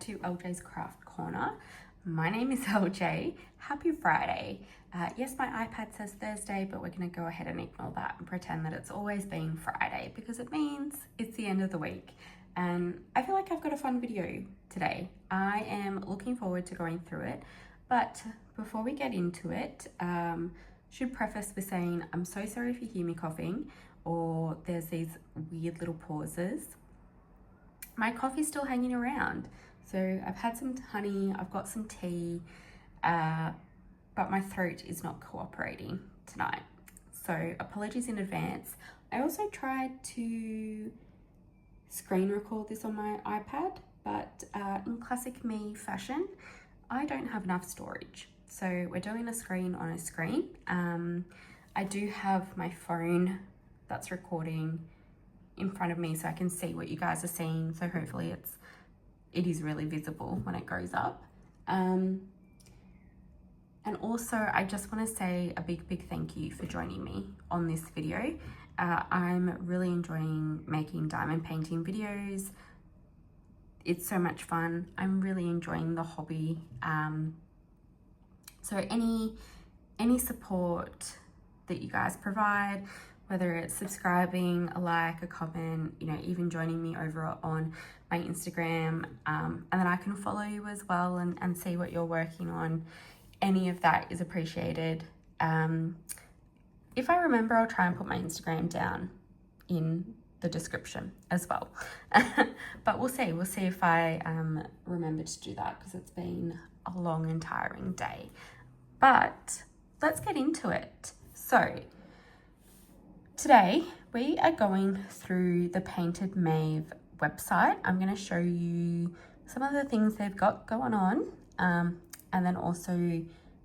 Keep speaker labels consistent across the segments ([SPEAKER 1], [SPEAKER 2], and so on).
[SPEAKER 1] to LJ's Craft Corner. My name is LJ. Happy Friday. Yes, my iPad says Thursday, but we're going to go ahead and ignore that and pretend that it's always been Friday because it means it's the end of the week. And I feel like I've got a fun video today. I am looking forward to going through it. But before we get into it, should preface with saying I'm so sorry if you hear me coughing or there's these weird little pauses. My coffee's still hanging around. So I've had some honey, I've got some tea, but my throat is not cooperating tonight. So apologies in advance. I also tried to screen record this on my iPad, but in classic me fashion, I don't have enough storage. So we're doing a screen on a screen. I do have my phone that's recording in front of me so I can see what you guys are seeing. So hopefully it is really visible when it goes up. And also I just want to say a big thank you for joining me on this video. I'm really enjoying making diamond painting videos. It's so much fun. I'm really enjoying the hobby. So any support that you guys provide, whether it's subscribing, a like, a comment, you know, even joining me over on my Instagram, and then I can follow you as well and see what you're working on. Any of that is appreciated. If I remember, I'll try and put my Instagram down in the description as well. But we'll see if I remember to do that because it's been a long and tiring day. But let's get into it. So today we are going through the Painted Maeve website. I'm going to show you some of the things they've got going on, and then also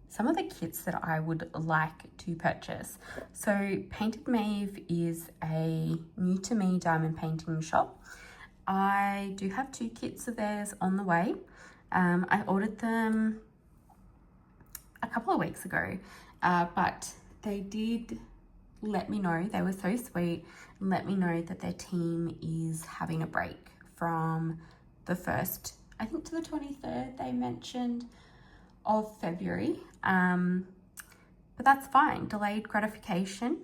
[SPEAKER 1] some of the kits that I would like to purchase. So Painted Maeve is a new to me diamond painting shop. I do have 2 kits of theirs on the way. I ordered them a couple of weeks ago, but they did let me know, they were so sweet, and let me know that their team is having a break from the 1st, I think, to the 23rd, they mentioned, of February. But that's fine. Delayed gratification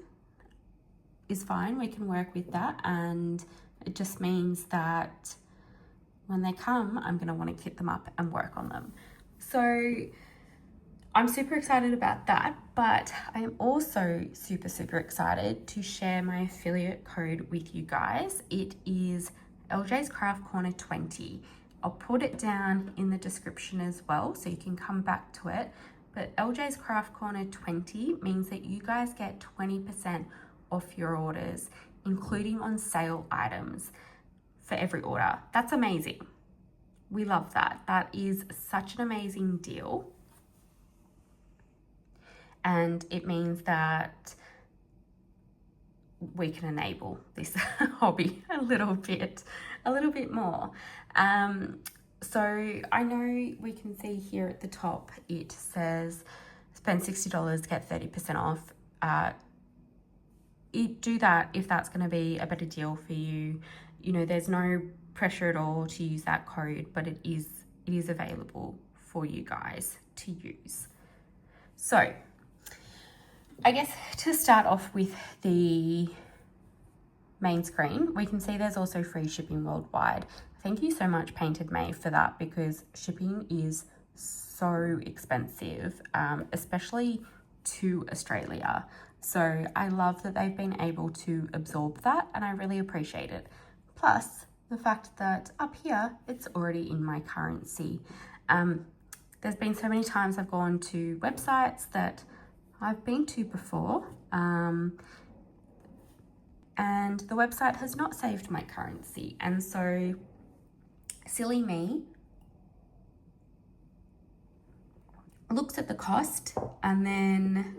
[SPEAKER 1] is fine. We can work with that. And it just means that when they come, I'm going to want to kit them up and work on them. So I'm super excited about that, but I am also super excited to share my affiliate code with you guys. It is LJ's Craft Corner 20. I'll put it down in the description as well so you can come back to it. But LJ's Craft Corner 20 means that you guys get 20% off your orders, including on sale items for every order. That's amazing. We love that. That is such an amazing deal. And it means that we can enable this hobby a little bit more. So I know we can see here at the top, it says spend $60, get 30% off. Do that if that's going to be a better deal for you. You know, there's no pressure at all to use that code, but it is available for you guys to use. So I guess to start off with the main screen, we can see there's also free shipping worldwide. Thank you so much, Painted Maeve, for that, because shipping is so expensive, especially to Australia. So I love that they've been able to absorb that, and I really appreciate it. Plus, the fact that up here, it's already in my currency. There's been so many times I've gone to websites that I've been to before, and the website has not saved my currency. And so, silly me looks at the cost and then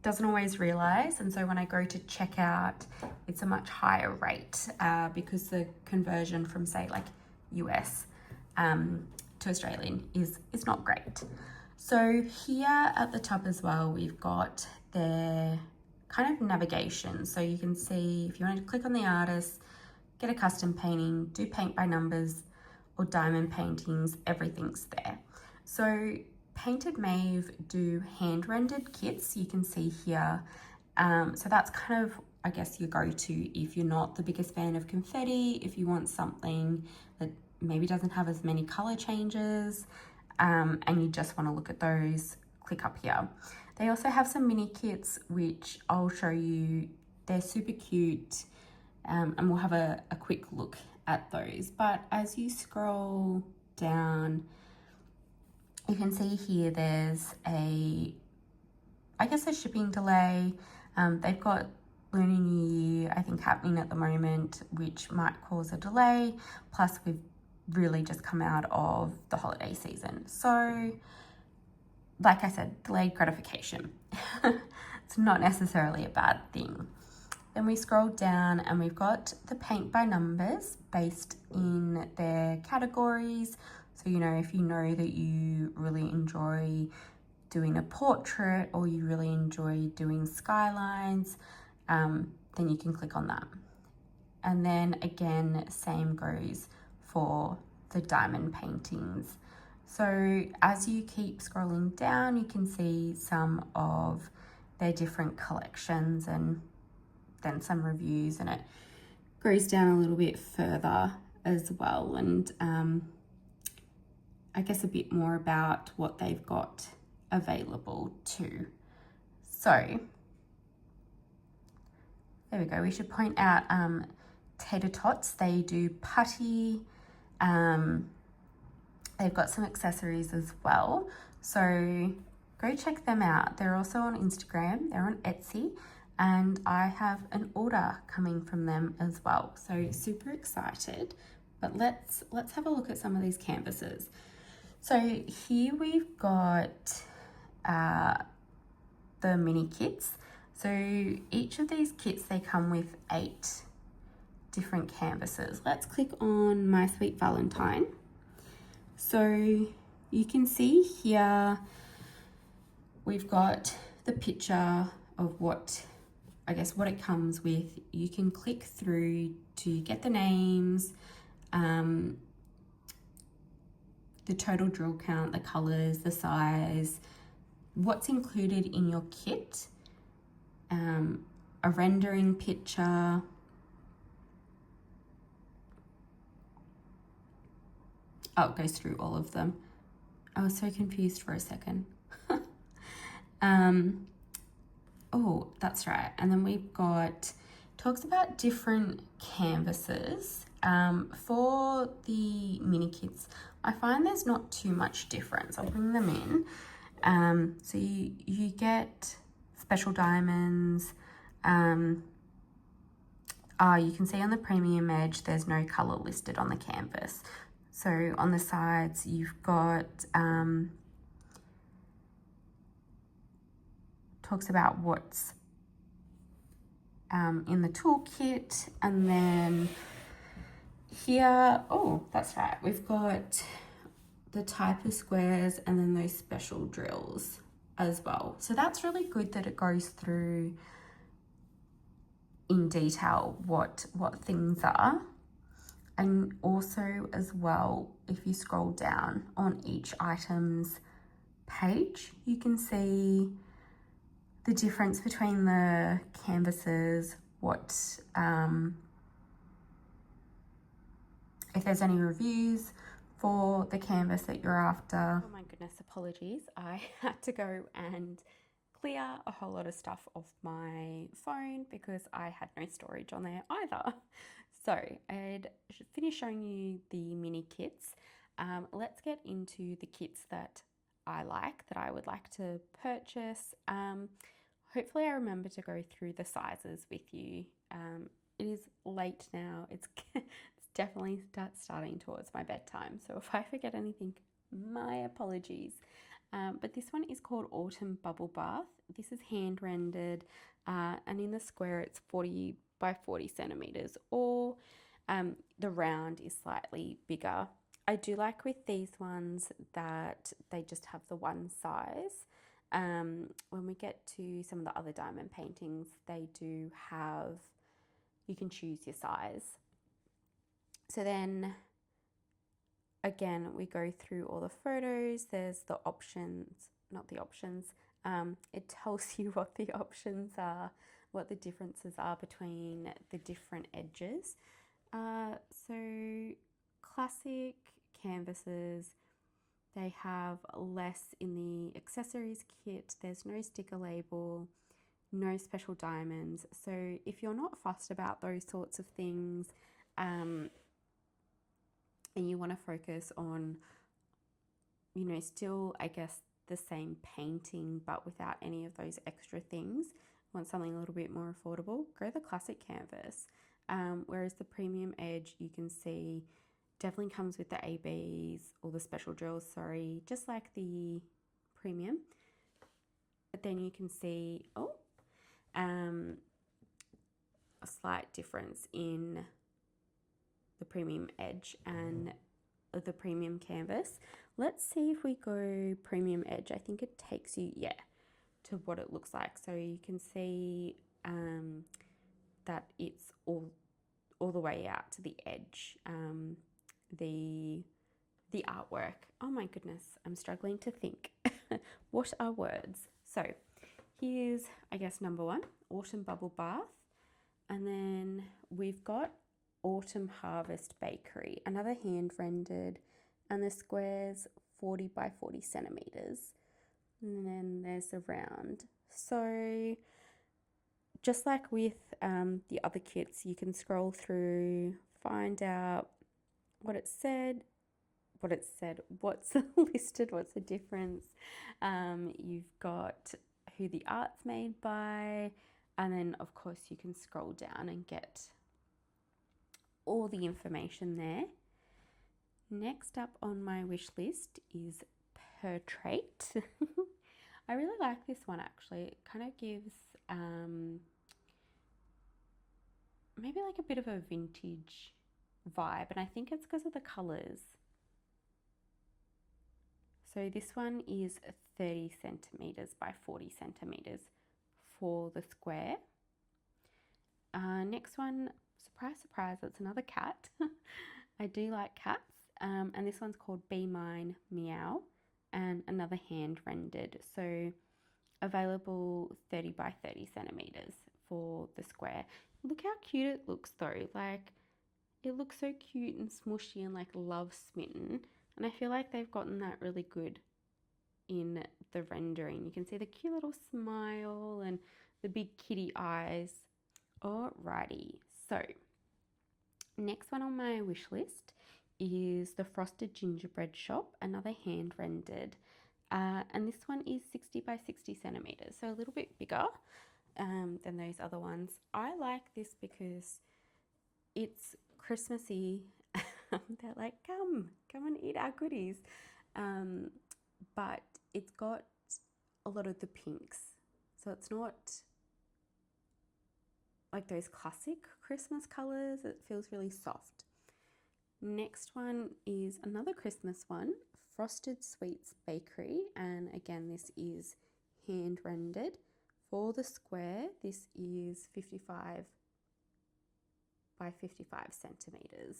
[SPEAKER 1] doesn't always realize. And so when I go to check out, it's a much higher rate because the conversion from, say, like US to Australian is not great. So here at the top as well, we've got their kind of navigation. So you can see if you want to click on the artist, get a custom painting, do paint by numbers, or diamond paintings, everything's there. So Painted Maeve do hand-rendered kits, you can see here. So that's kind of, I guess, your go-to if you're not the biggest fan of confetti, if you want something that maybe doesn't have as many color changes, and you just want to look at those, click up here. They also have some mini kits, which I'll show you. They're super cute, and we'll have a quick look at those. But as you scroll down, you can see here there's a shipping delay. They've got Lunar New Year, I think, happening at the moment, which might cause a delay. Plus, we've really just come out of the holiday season. So, like I said, delayed gratification. It's not necessarily a bad thing. Then we scroll down and we've got the paint by numbers based in their categories. So, you know, if you know that you really enjoy doing a portrait or you really enjoy doing skylines, then you can click on that. And then again, same goes for the diamond paintings. So as you keep scrolling down, you can see some of their different collections and then some reviews, and it goes down a little bit further as well, and I guess a bit more about what they've got available too. So there we go. We should point out Tater Tots. They do putty. They've got some accessories as well. So go check them out. They're also on Instagram. They're on Etsy. And I have an order coming from them as well. So super excited. But let's have a look at some of these canvases. So here we've got the mini kits. So each of these kits, they come with 8 different canvases. Let's click on My Sweet Valentine. So you can see here we've got the picture of what it comes with. You can click through to get the names, the total drill count, the colors, the size, what's included in your kit, a rendering picture, it goes through all of them. I was so confused for a second. Oh, that's right. And then we've got, talks about different canvases. For the mini kits, I find there's not too much difference. I'll bring them in. So you get special diamonds. You can see on the premium edge, there's no color listed on the canvas. So on the sides, you've got, talks about what's in the toolkit. And then here, oh, that's right, we've got the type of squares and then those special drills as well. So that's really good that it goes through in detail what things are. And also as well, if you scroll down on each item's page, you can see the difference between the canvases, what, if there's any reviews for the canvas that you're after. Oh my goodness, apologies. I had to go and clear a whole lot of stuff off my phone because I had no storage on there either. So I'd finished showing you the mini kits. Let's get into the kits that I like, that I would like to purchase. Hopefully I remember to go through the sizes with you. It is late now. It's definitely starting towards my bedtime. So if I forget anything, my apologies. But this one is called Autumn Bubble Bath. This is hand rendered, and in the square it's 40 by 40 centimeters, or the round is slightly bigger. I do like with these ones that they just have the one size. When we get to some of the other diamond paintings, they do have, you can choose your size. So then again, we go through all the photos. There's the options, not the options. It tells you what the options are, what the differences are between the different edges. So classic canvases, they have less in the accessories kit. There's no sticker label, no special diamonds. So if you're not fussed about those sorts of things, and you want to focus on, you know, still, I guess, the same painting, but without any of those extra things, want something a little bit more affordable, go the classic canvas. Whereas the premium edge, you can see, definitely comes with the ABs or the special drills, sorry, just like the premium. But then you can see, a slight difference in the premium edge and the premium canvas. Let's see if we go premium edge. I think it takes you, to what it looks like. So you can see that it's all the way out to the edge. The artwork. Oh my goodness, I'm struggling to think. What are words? So here's, I guess, number one, Autumn Bubble Bath. And then we've got Autumn Harvest Bakery, another hand rendered, and the square's 40 by 40 centimeters. And then there's the round. So just like with the other kits, you can scroll through, find out what it said, what's listed, what's the difference. You've got who the art's made by, and then of course you can scroll down and get all the information there. Next up on my wish list is Portrait. I really like this one actually. It kind of gives maybe like a bit of a vintage vibe, and I think it's because of the colors. So this one is 30 centimeters by 40 centimeters for the square. Next one, surprise, surprise, it's another cat. I do like cats. And this one's called Be Mine Meow, and another hand rendered. So available 30 by 30 centimeters for the square. Look how cute it looks though. Like, it looks so cute and smushy and like love smitten. And I feel like they've gotten that really good in the rendering. You can see the cute little smile and the big kitty eyes. Alrighty, so next one on my wish list is the Frosted Gingerbread Shop, another hand rendered. And this one is 60 by 60 centimeters, so a little bit bigger than those other ones. I like this because it's Christmassy. They're like, come and eat our goodies. But it's got a lot of the pinks. So it's not like those classic Christmas colors. It feels really soft. Next one is another Christmas one, Frosted Sweets Bakery. And again, this is hand rendered. For the square, this is 55 by 55 centimeters.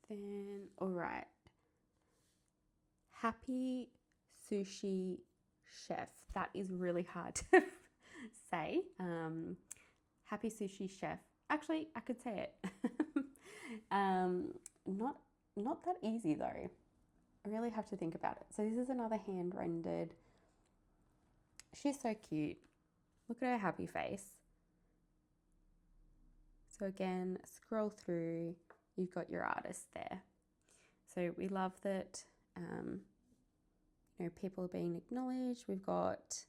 [SPEAKER 1] Then, all right, Happy Sushi Chef. That is really hard to say. Happy Sushi Chef. Actually, I could say it. Not that easy though. I really have to think about it. So this is another hand rendered. She's so cute. Look at her happy face. So again, scroll through, you've got your artist there. So we love that, you know, people are being acknowledged. We've got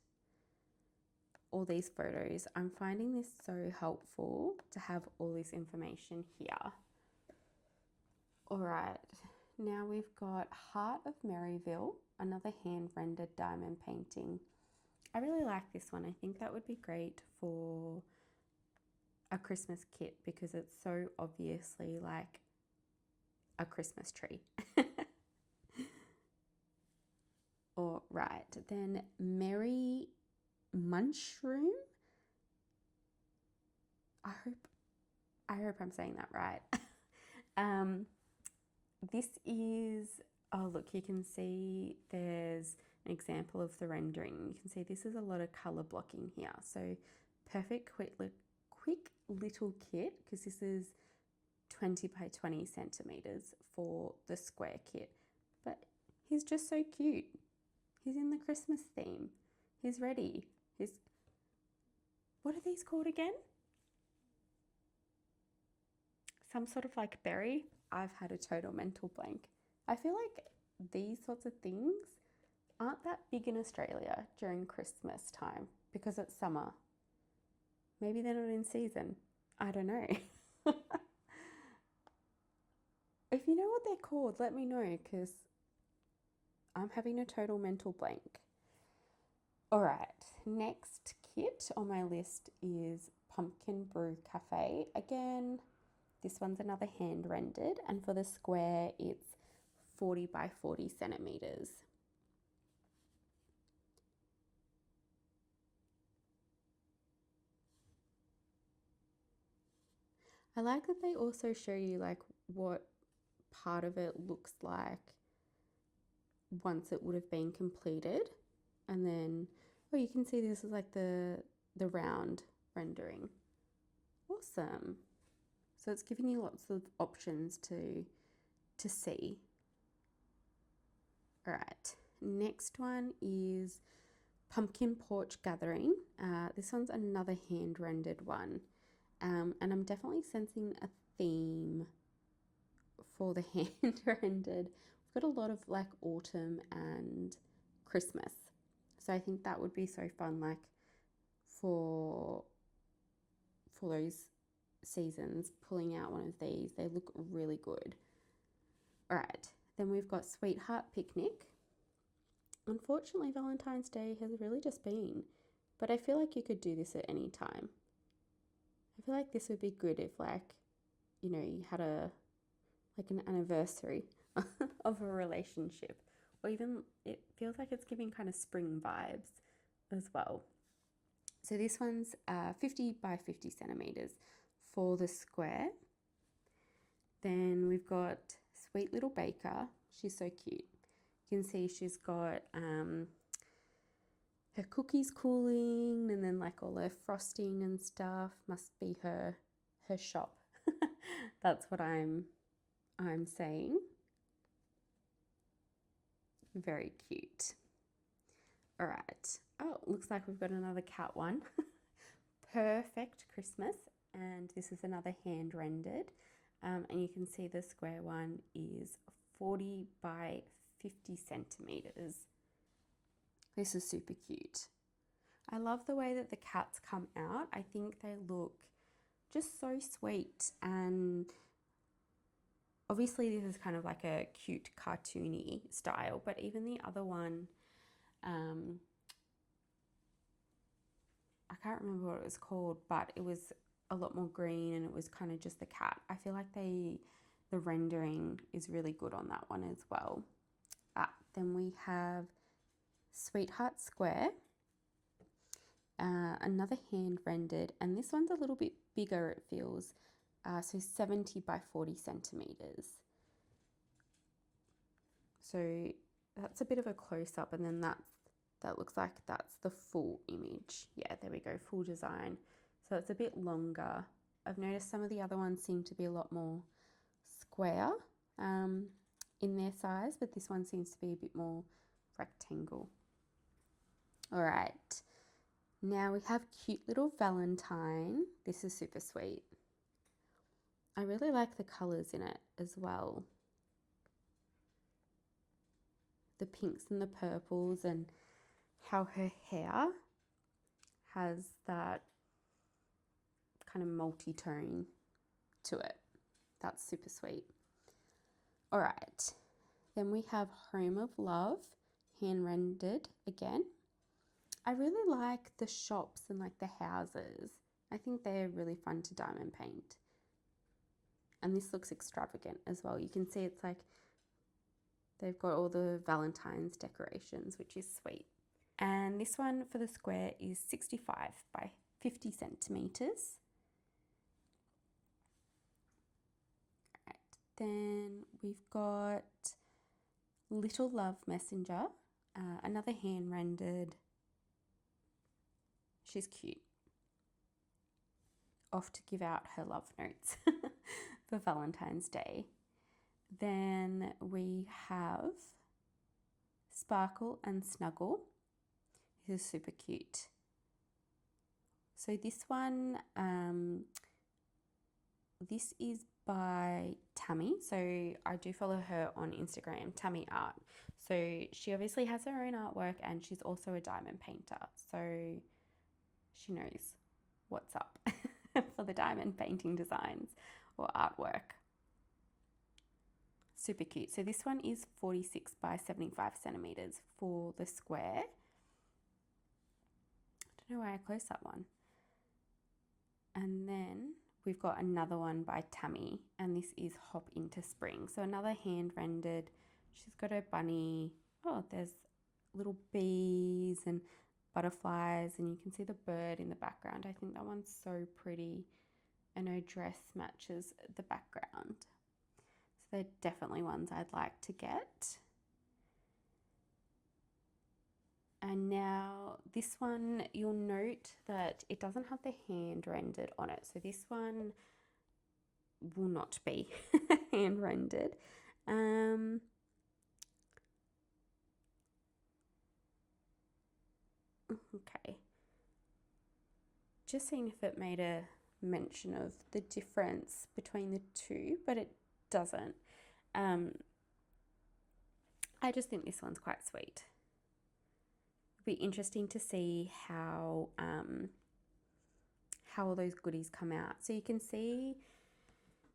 [SPEAKER 1] all these photos. I'm finding this so helpful to have all this information here. All right, now we've got Heart of Maryville, another hand rendered diamond painting. I really like this one. I think that would be great for a Christmas kit because it's so obviously like a Christmas tree. All right, then Merry Munchroom. I hope I'm saying that right. This is, oh look, you can see there's an example of the rendering. You can see this is a lot of color blocking here. So perfect quick little kit, because this is 20 by 20 centimeters for the square kit. But he's just so cute. He's in the Christmas theme. He's ready. What are these called again? Some sort of like berry. I've had a total mental blank. I feel like these sorts of things aren't that big in Australia during Christmas time because it's summer. Maybe they're not in season. I don't know. If you know what they're called, let me know, because I'm having a total mental blank. All right, next kit on my list is Pumpkin Brew Cafe. Again, this one's another hand rendered, and for the square, it's 40 by 40 centimeters. I like that they also show you like what part of it looks like once it would have been completed. And then, oh, you can see this is like the round rendering. Awesome. So it's giving you lots of options to see. All right, next one is Pumpkin Porch Gathering. This one's another hand rendered one. And I'm definitely sensing a theme for the hand rendered. We've got a lot of like autumn and Christmas. So I think that would be so fun, like for those seasons, pulling out one of these. They look really good. All right, then we've got Sweetheart Picnic. Unfortunately, Valentine's Day has really just been, but I feel like you could do this at any time. I feel like this would be good if, like, you know, you had an anniversary of a relationship, or even it feels like it's giving kind of spring vibes as well. So this one's 50 by 50 centimeters for the square. Then we've got Sweet Little Baker. She's so cute. You can see she's got her cookies cooling, and then like all her frosting and stuff. Must be her shop. That's what I'm saying. Very cute. All right. Oh, looks like we've got another cat one. Perfect Christmas. And this is another hand rendered. And you can see the square one is 40 by 50 centimeters. This is super cute. I love the way that the cats come out. I think they look just so sweet, and obviously this is kind of like a cute cartoony style, but even the other one, I can't remember what it was called, but it was a lot more green and it was kind of just the cat. I feel like the rendering is really good on that one as well. Then we have Sweetheart Square, another hand rendered, and this one's a little bit bigger, it feels, so 70 by 40 centimeters. So that's a bit of a close up, and then that looks like that's the full image. Yeah, there we go, full design. So it's a bit longer. I've noticed some of the other ones seem to be a lot more square in their size, but this one seems to be a bit more rectangle. All right, now we have Cute Little Valentine. This is super sweet. I really like the colors in it as well. The pinks and the purples, and how her hair has that kind of multi-tone to it. That's super sweet. All right, then we have Home of Love, hand rendered again. I really like the shops and like the houses. I think they're really fun to diamond paint. And this looks extravagant as well. You can see it's like they've got all the Valentine's decorations, which is sweet. And this one for the square is 65 by 50 centimeters. All right. Then we've got Little Love Messenger, another hand rendered. She's cute. Off to give out her love notes for Valentine's Day. Then we have Sparkle and Snuggle. This is super cute. So this one, this is by Tammy. So I do follow her on Instagram, Tammy Art. So she obviously has her own artwork and she's also a diamond painter. So she knows what's up for the diamond painting designs or artwork. Super cute. So this one is 46 by 75 centimeters for the square. I don't know why I closed that one. And then we've got another one by Tammy, and this is Hop Into Spring. So another hand rendered. She's got her bunny. Oh, there's little bees and butterflies, and you can see the bird in the background. I think that one's so pretty, and her dress matches the background. So they're definitely ones I'd like to get. And now this one, you'll note that it doesn't have the hand rendered on it. So this one will not be hand rendered. Okay. Just seeing if it made a mention of the difference between the two, but it doesn't. I just think this one's quite sweet. Be interesting to see how all those goodies come out. So you can see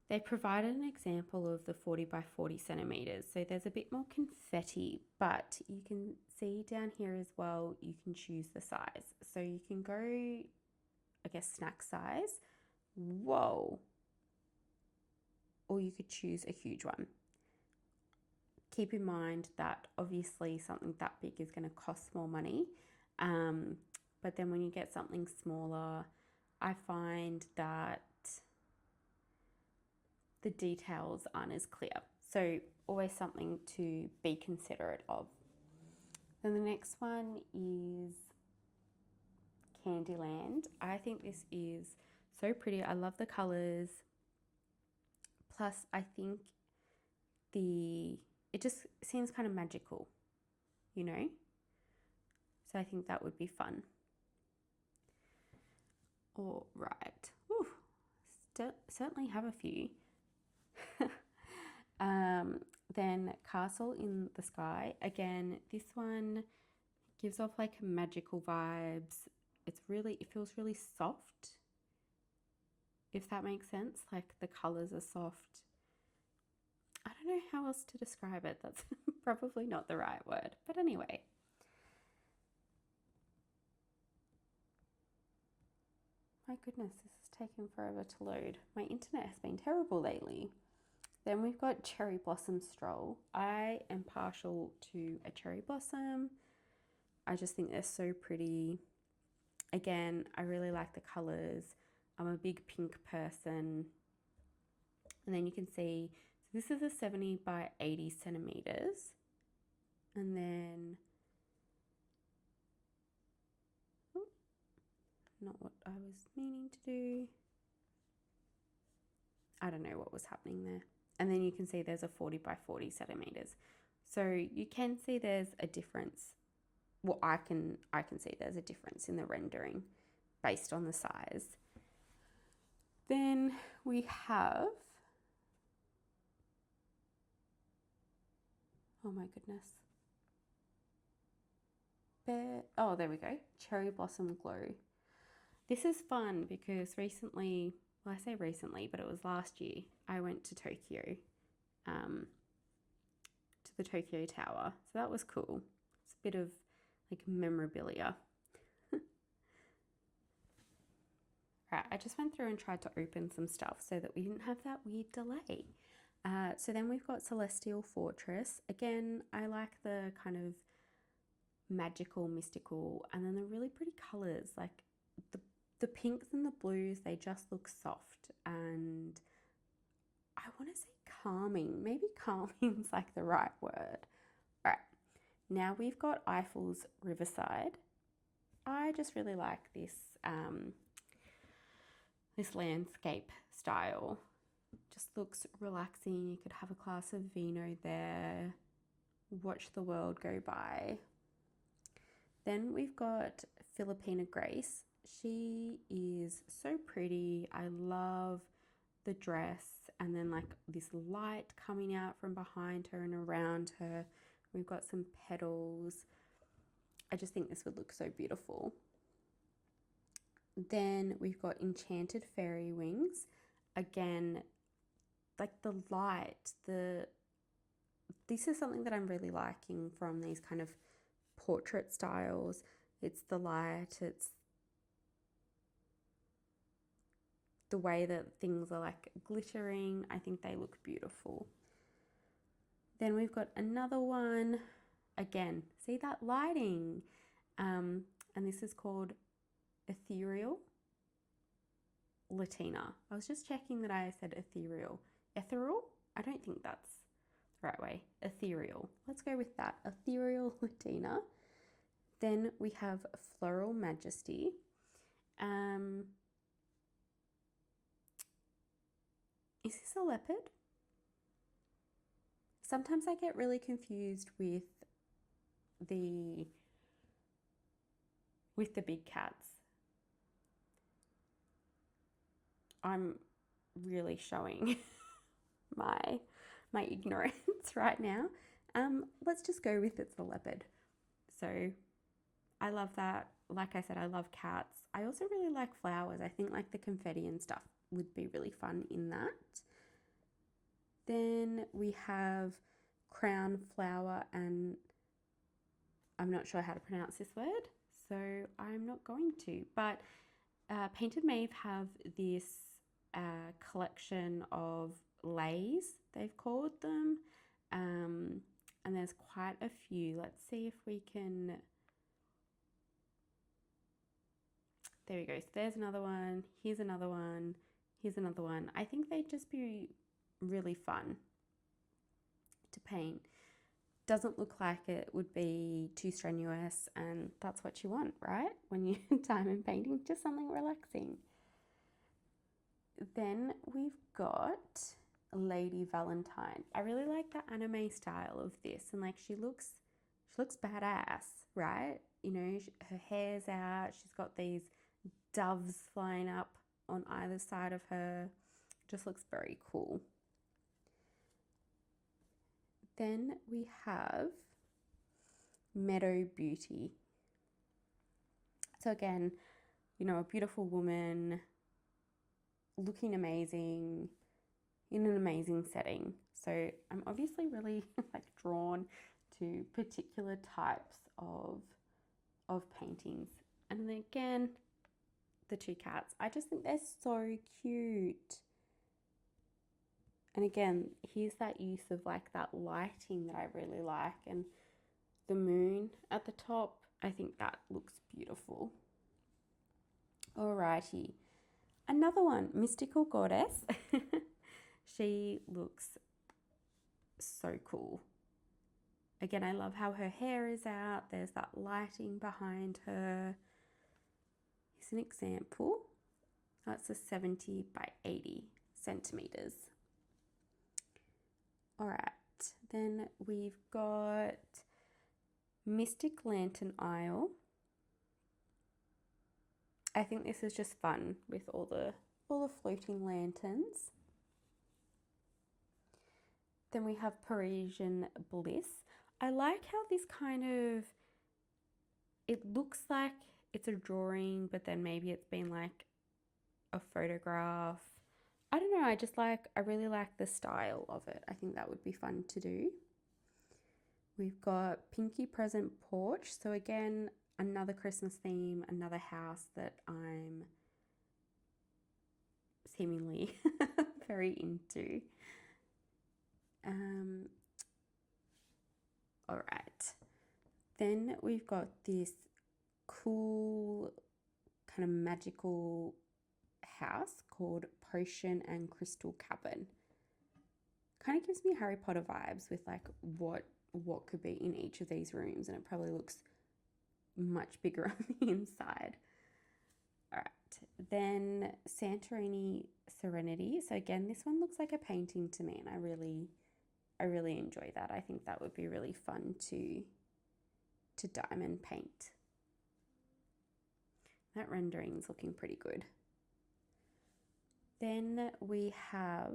[SPEAKER 1] they provided an example of the 40 by 40 centimeters. So there's a bit more confetti, but you can see down here as well, you can choose the size. So you can go, I guess, snack size. Whoa. Or you could choose a huge one. Keep in mind that obviously something that big is going to cost more money. But then when you get something smaller, I find that the details aren't as clear. So always something to be considerate of. Then the next one is Candyland. I think this is so pretty. I love the colors. Plus, I think it just seems kind of magical, you know? So I think that would be fun. All right. Whew. Certainly have a few. Then Castle in the Sky. Again, this one gives off like magical vibes. It feels really soft, if that makes sense. Like the colors are soft. I don't know how else to describe it. That's probably not the right word. But anyway. My goodness, this is taking forever to load. My internet has been terrible lately. Then we've got Cherry Blossom Stroll. I am partial to a cherry blossom. I just think they're so pretty. Again, I really like the colors. I'm a big pink person. And then you can see, so this is a 70 by 80 centimeters. And then, oh, not what I was meaning to do. I don't know what was happening there. And then you can see there's a 40 by 40 centimeters. So you can see there's a difference. Well, I can see there's a difference in the rendering based on the size. Then we have, oh my goodness. Oh, there we go. Cherry Blossom Glow. This is fun because recently, well, I say recently, but it was last year, I went to Tokyo, to the Tokyo Tower. So that was cool. It's a bit of like memorabilia. Right, I just went through and tried to open some stuff so that we didn't have that weird delay. So then we've got Celestial Fortress. Again, I like the kind of magical, mystical, and then the really pretty colors. Like the pinks and the blues, they just look soft. And I want to say calming. Maybe calming's like the right word. All right, now we've got Eiffel's Riverside. I just really like this, this landscape style. Just looks relaxing. You could have a glass of vino there, watch the world go by. Then we've got Filipina Grace. She is so pretty. I love the dress, and then like this light coming out from behind her and around her. We've got some petals. I just think this would look so beautiful. Then we've got Enchanted Fairy Wings. Again, like the light, this is something that I'm really liking from these kind of portrait styles. It's the light, it's the way that things are like glittering. I think they look beautiful. Then we've got another one. Again, see that lighting? And this is called Ethereal Latina. I was just checking that I said ethereal. Ethereal? I don't think that's the right way. Ethereal. Let's go with that. Ethereal Latina. Then we have Floral Majesty. Is this a leopard? Sometimes I get really confused with the big cats. I'm really showing my ignorance right now. Let's just go with it's a leopard. So I love that. Like I said, I love cats. I also really like flowers. I think like the confetti and stuff would be really fun in that. Then we have Crown Flower, and I'm not sure how to pronounce this word, so I'm not going to. But Painted Maeve have this collection of lays, they've called them, and there's quite a few. Let's see if we can. There we go. So there's another one. Here's another one. Here's another one. I think they'd just be really fun to paint. Doesn't look like it would be too strenuous, and that's what you want, right? When you're diamond painting, just something relaxing. Then we've got Lady Valentine. I really like the anime style of this, and like she looks badass, right? You know, her hair's out. She's got these doves flying up on either side of her. Just looks very cool. Then we have Meadow Beauty. So again, you know, a beautiful woman looking amazing in an amazing setting. So I'm obviously really like drawn to particular types of paintings. And then again, the two cats. I just think they're so cute. And again, here's that use of like that lighting that I really like, and the moon at the top. I think that looks beautiful. Alrighty, another one, Mystical Goddess. She looks so cool. Again, I love how her hair is out. There's that lighting behind her. Here's an example. That's a 70 by 80 centimeters. All right, then we've got Mystic Lantern Isle. I think this is just fun with all the floating lanterns. Then we have Parisian Bliss. I like how this kind of, it looks like it's a drawing, but then maybe it's been like a photograph. I don't know, I really like the style of it. I think that would be fun to do. We've got Pinky Present Porch. So again, another Christmas theme, another house that I'm seemingly very into. All right. Then we've got this cool kind of magical house called Potion and Crystal Cabin. kind of gives me Harry Potter vibes with like what could be in each of these rooms, and it probably looks much bigger on the inside. All right, then Santorini Serenity. So again, this one looks like a painting to me, and I really enjoy that. I think that would be really fun to diamond paint. That rendering is looking pretty good. Then we have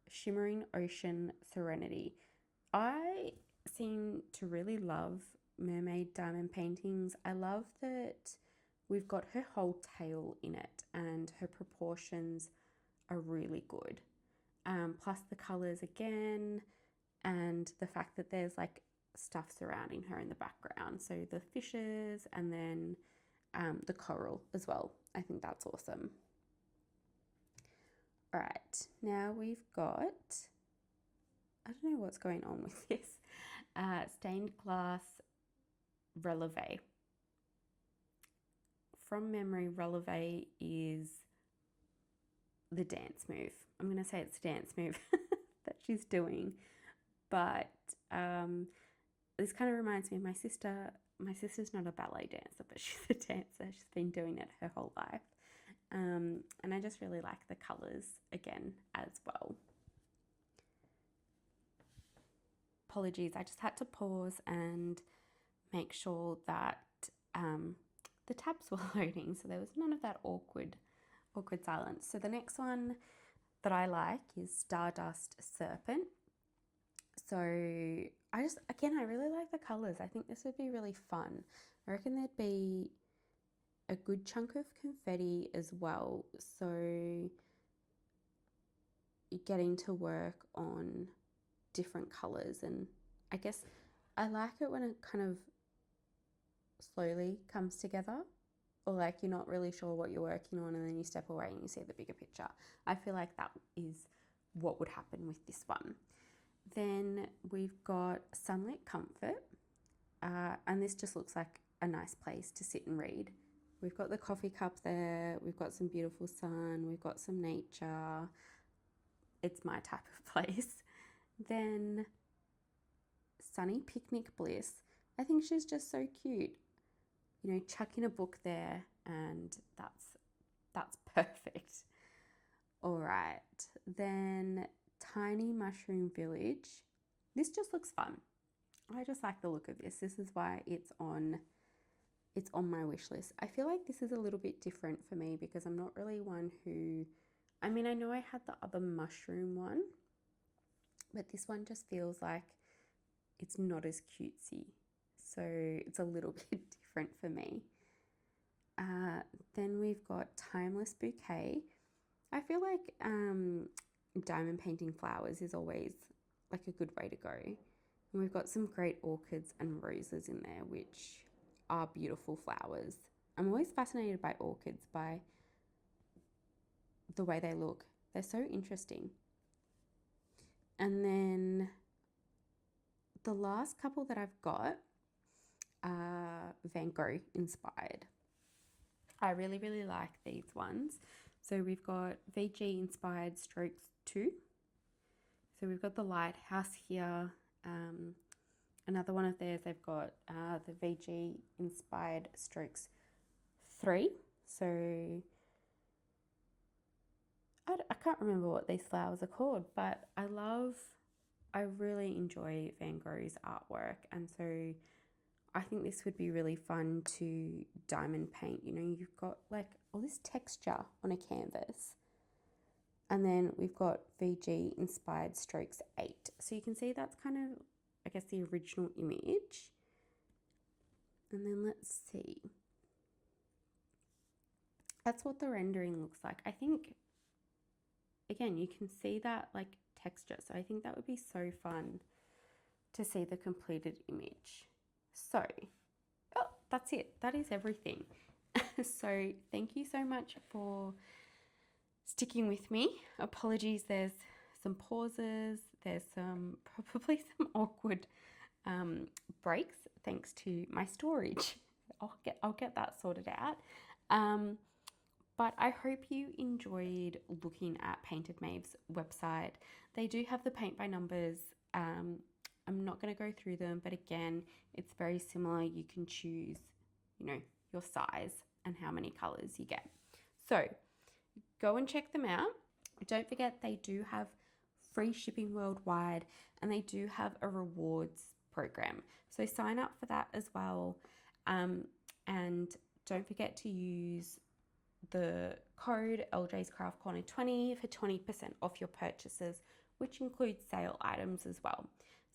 [SPEAKER 1] Shimmering Ocean Serenity. I seem to really love mermaid diamond paintings. I love that we've got her whole tail in it and her proportions are really good. Plus the colors again, and the fact that there's like stuff surrounding her in the background. So the fishes and then the coral as well. I think that's awesome. All right, now we've got, I don't know what's going on with this, stained glass releve. From memory, releve is the dance move. I'm going to say it's the dance move that she's doing. But this kind of reminds me of my sister. My sister's not a ballet dancer, but she's a dancer. She's been doing it her whole life. And I just really like the colours again as well. Apologies, I just had to pause and make sure that the tabs were loading, so there was none of that awkward silence. So the next one that I like is Stardust Serpent. So I really like the colours. I think this would be really fun. I reckon there'd be a good chunk of confetti as well. So getting to work on different colours, and I guess I like it when it kind of slowly comes together, or like you're not really sure what you're working on and then you step away and you see the bigger picture. I feel like that is what would happen with this one. Then we've got Sunlit Comfort, and this just looks like a nice place to sit and read. We've got the coffee cup there, we've got some beautiful sun, we've got some nature. It's my type of place. Then Sunny Picnic Bliss. I think she's just so cute. You know, chucking a book there, and that's perfect. All right, then Tiny Mushroom Village. This just looks fun. I just like the look of this. This is why it's on my wish list. I feel like this is a little bit different for me because I'm not really one who, I mean, I know I had the other mushroom one, but this one just feels like it's not as cutesy. So it's a little bit different for me. Then we've got Timeless Bouquet. I feel like diamond painting flowers is always like a good way to go. And we've got some great orchids and roses in there, which are beautiful flowers. I'm always fascinated by orchids, by the way they look. They're so interesting. And then the last couple that I've got are Van Gogh inspired. I really, really like these ones. So we've got VG inspired strokes 2. So we've got the lighthouse here. Another one of theirs, they've got the VG inspired strokes 3. So I can't remember what these flowers are called, but I really enjoy Van Gogh's artwork. And so I think this would be really fun to diamond paint. You know, you've got like all this texture on a canvas. And then we've got VG inspired strokes 8. So you can see that's kind of, I guess, the original image. And then let's see. That's what the rendering looks like. I think, again, you can see that like texture. So I think that would be so fun to see the completed image. So, oh, that's it. That is everything. So thank you so much for sticking with me. Apologies, there's some pauses. There's probably some awkward breaks thanks to my storage. I'll get that sorted out. But I hope you enjoyed looking at Painted Maeve's website. They do have the paint by numbers. I'm not going to go through them, but again, it's very similar. You can choose, your size and how many colors you get. So go and check them out. Don't forget, they do have free shipping worldwide, and they do have a rewards program. So sign up for that as well. And don't forget to use the code LJ's Craft Corner 20 for 20% off your purchases, which includes sale items as well.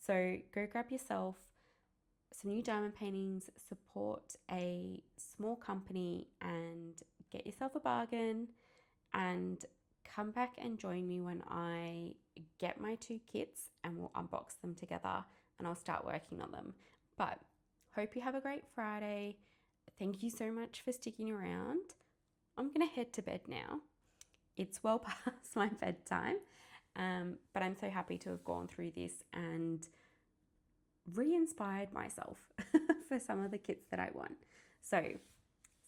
[SPEAKER 1] So go grab yourself some new diamond paintings, support a small company, and get yourself a bargain, and come back and join me when I get my 2 kits and we'll unbox them together and I'll start working on them. But hope you have a great Friday. Thank you so much for sticking around. I'm going to head to bed now. It's well past my bedtime, but I'm so happy to have gone through this and re-inspired myself for some of the kits that I want. So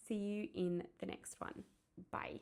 [SPEAKER 1] see you in the next one. Bye.